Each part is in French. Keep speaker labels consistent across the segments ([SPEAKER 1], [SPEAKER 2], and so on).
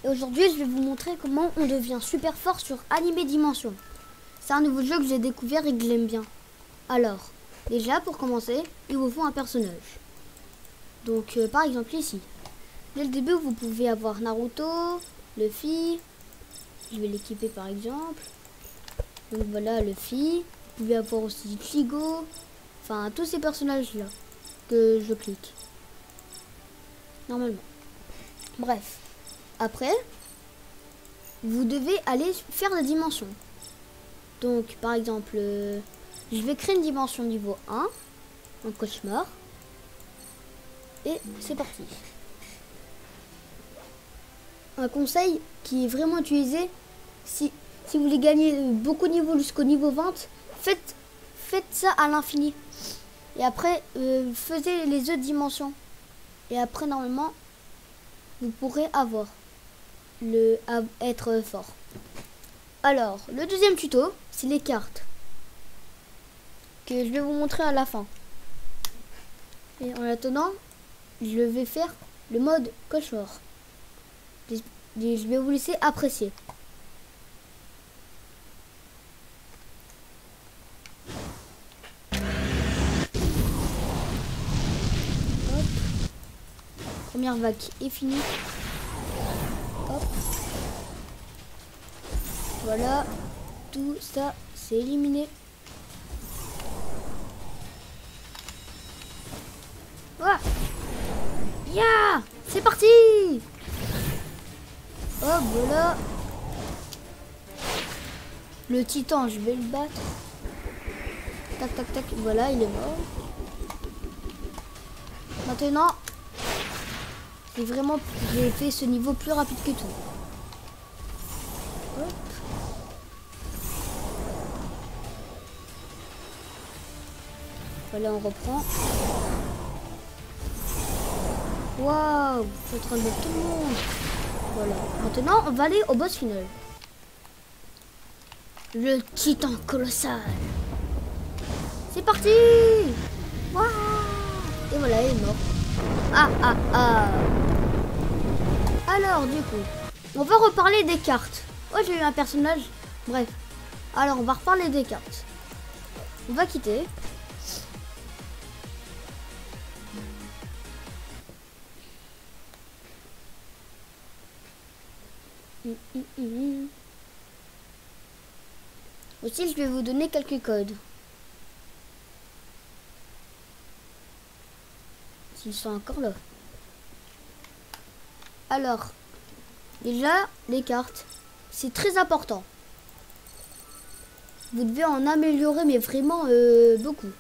[SPEAKER 1] Et aujourd'hui, je vais vous montrer comment on devient super fort sur Animé Dimension. C'est un nouveau jeu que j'ai découvert et que j'aime bien. Alors, déjà pour commencer, il vous faut un personnage. Donc par exemple ici. Dès le début, vous pouvez avoir Naruto, Luffy. Je vais l'équiper par exemple. Donc voilà, Luffy. Vous pouvez avoir aussi Chigo. Enfin, tous ces personnages-là que je clique. Normalement. Bref. Après, vous devez aller faire la dimension. Donc, par exemple, je vais créer une dimension niveau 1, un cauchemar. Et c'est parti. Un conseil qui est vraiment utilisé, si vous voulez gagner beaucoup de niveaux jusqu'au niveau 20, faites ça à l'infini. Et après, faisez les autres dimensions. Et après, normalement, vous pourrez être fort. Alors, le deuxième tuto, c'est les cartes. Que je vais vous montrer à la fin. Et en attendant, je vais faire le mode cauchemar. Je vais vous laisser apprécier. Hop. Première vague est finie. Hop. Voilà. Tout ça, c'est éliminé. Voilà. Yeah, c'est parti. Hop, voilà. Le titan, je vais le battre. Tac, tac, tac. Voilà, il est mort. Maintenant, j'ai fait ce niveau plus rapide que tout. Hop. Voilà, on reprend. Waouh, je suis en train de battre tout le monde. Voilà. Maintenant, on va aller au boss final. Le titan colossal. C'est parti. Waouh. Et voilà, il est mort. Alors, du coup, on va reparler des cartes. Oh, j'ai eu un personnage. Bref. Alors, on va reparler des cartes. On va quitter. Aussi, je vais vous donner quelques codes. S'ils sont encore là. Alors, déjà, les cartes, c'est très important. Vous devez en améliorer, mais vraiment beaucoup.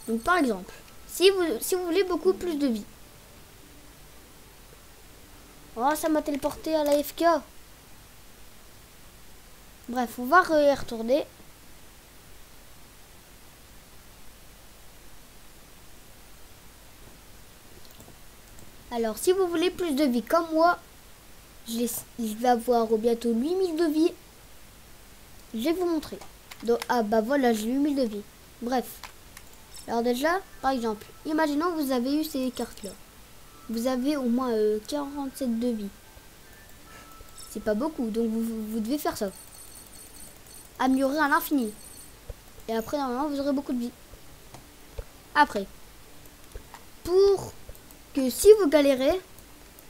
[SPEAKER 1] Donc, par exemple, si vous voulez beaucoup plus de vie. Oh, ça m'a téléporté à la FK. Bref, on va y retourner. Alors, si vous voulez plus de vie comme moi, je vais avoir bientôt 8000 de vie. Je vais vous montrer. Donc, bah voilà, j'ai 8000 de vie. Bref. Alors déjà, par exemple, imaginons que vous avez eu ces cartes-là. Vous avez au moins 47 de vie. C'est pas beaucoup, donc vous devez faire ça. Améliorer à l'infini. Et après, normalement, vous aurez beaucoup de vie. Après, pour que si vous galérez,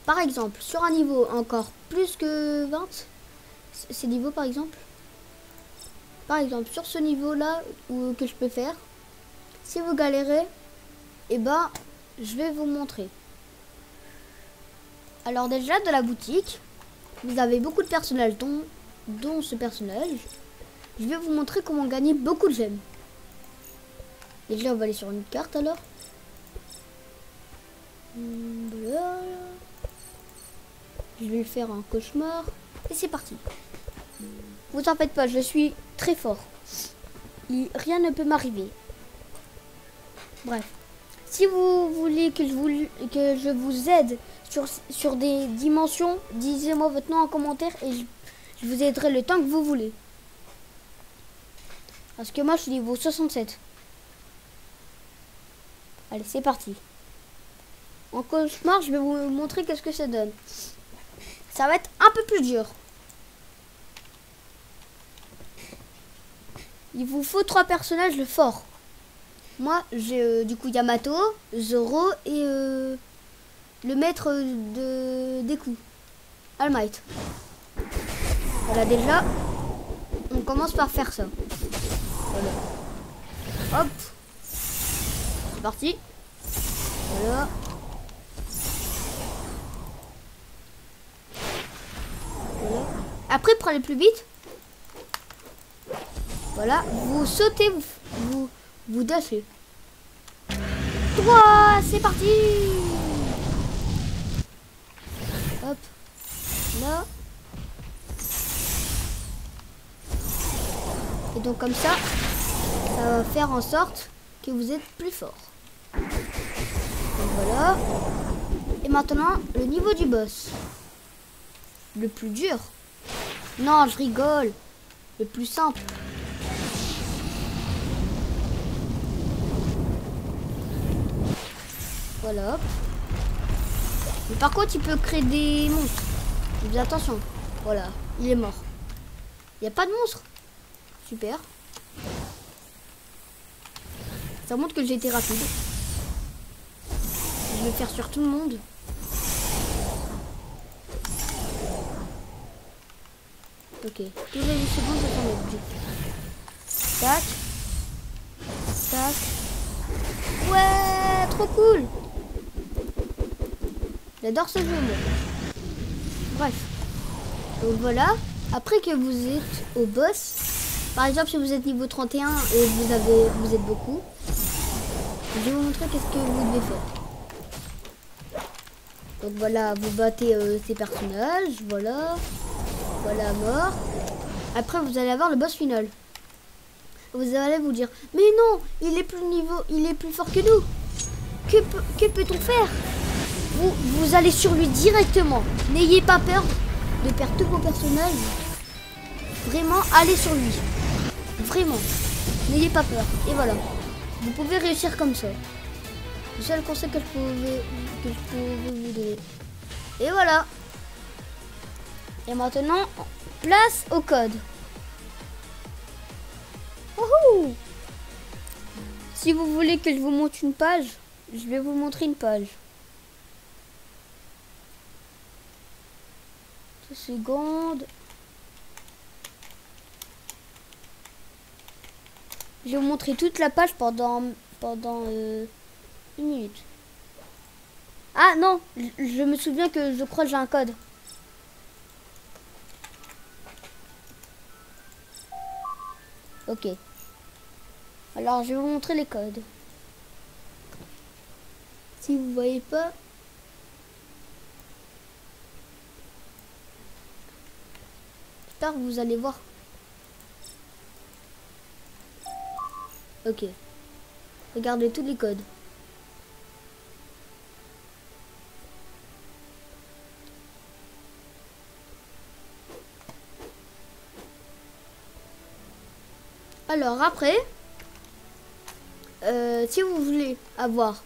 [SPEAKER 1] par exemple, sur un niveau encore plus que 20, ces niveaux par exemple, sur ce niveau-là que je peux faire, si vous galérez, et ben, je vais vous montrer. Alors déjà, de la boutique, vous avez beaucoup de personnages, dont ce personnage. Je vais vous montrer comment gagner beaucoup de gemmes. Déjà, on va aller sur une carte alors. Voilà. Je vais faire un cauchemar. Et c'est parti. Vous en faites pas, je suis très fort. Rien ne peut m'arriver. Bref. Si vous voulez que je vous aide sur des dimensions, disez-moi votre nom en commentaire et je vous aiderai le temps que vous voulez. Parce que moi, je suis niveau 67. Allez, c'est parti. En cauchemar, je vais vous montrer qu'est-ce que ça donne. ça va être un peu plus dur. Il vous faut 3 personnages forts. Moi, j'ai du coup Yamato, Zoro et le maître des coups, All Might. Voilà, déjà, on commence par faire ça. Voilà. Hop. C'est parti. Voilà. Voilà. Après, pour aller plus vite, voilà, vous sautez, vous dashez. 3, c'est parti. Hop. Là. Et donc comme ça va faire en sorte que vous êtes plus fort. Donc voilà. Et maintenant, le niveau du boss. Le plus dur. Non, je rigole. Le plus simple. Voilà. Mais par contre, il peut créer des monstres. Mais attention. Voilà, il est mort. Il n'y a pas de monstre. Super. Ça montre que j'ai été rapide. Je vais faire sur tout le monde. Ok. Tous les 8 secondes, je vais mettre du. Tac. Tac. Ouais, trop cool. J'adore ce jeu, moi. Bref. Donc voilà. Après que vous êtes au boss, par exemple si vous êtes niveau 31 et vous êtes beaucoup, je vais vous montrer qu'est-ce que vous devez faire. Donc voilà, vous battez ces personnages, voilà. Voilà, mort. Après vous allez avoir le boss final. Vous allez vous dire, mais non, il est plus fort que nous. Que peut-on faire? Vous allez sur lui directement. N'ayez pas peur de perdre tous vos personnages. Vraiment, allez sur lui. Vraiment. N'ayez pas peur. Et voilà. Vous pouvez réussir comme ça. Le seul conseil que je pouvais vous donner. Et voilà. Et maintenant, place au code. Wouhou! Si vous voulez que je vous montre une page, je vais vous montrer une page. 2 secondes. Je vais vous montrer toute la page pendant 1 minute. Ah non, je me souviens que je crois que j'ai un code. Ok. Alors je vais vous montrer les codes. Si vous voyez pas. J'espère que vous allez voir. Ok. Regardez tous les codes. Alors après, si vous voulez avoir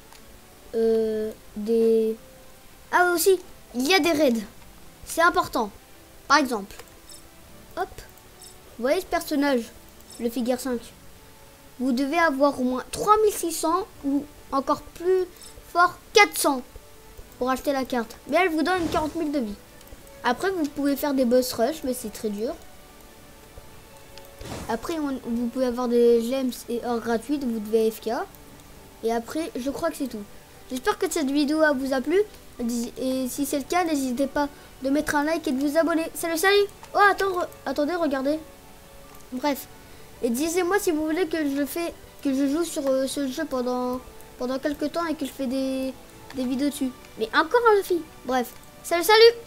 [SPEAKER 1] des... Ah aussi, il y a des raids. C'est important. Par exemple, hop, vous voyez ce personnage, le figure 5. Vous devez avoir au moins 3600 ou encore plus fort 400 pour acheter la carte. Mais elle vous donne 40 000 de vie. Après, vous pouvez faire des boss rush, mais c'est très dur. Après, vous pouvez avoir des gems et or gratuites, vous devez AFK. Et après, je crois que c'est tout. J'espère que cette vidéo vous a plu. Et si c'est le cas, n'hésitez pas de mettre un like et de vous abonner. Salut, salut! Oh, attendez, regardez. Bref. Et dites-moi si vous voulez que je joue sur ce jeu pendant quelques temps et que je fais des vidéos dessus. Mais encore un fille. Bref. Salut, salut!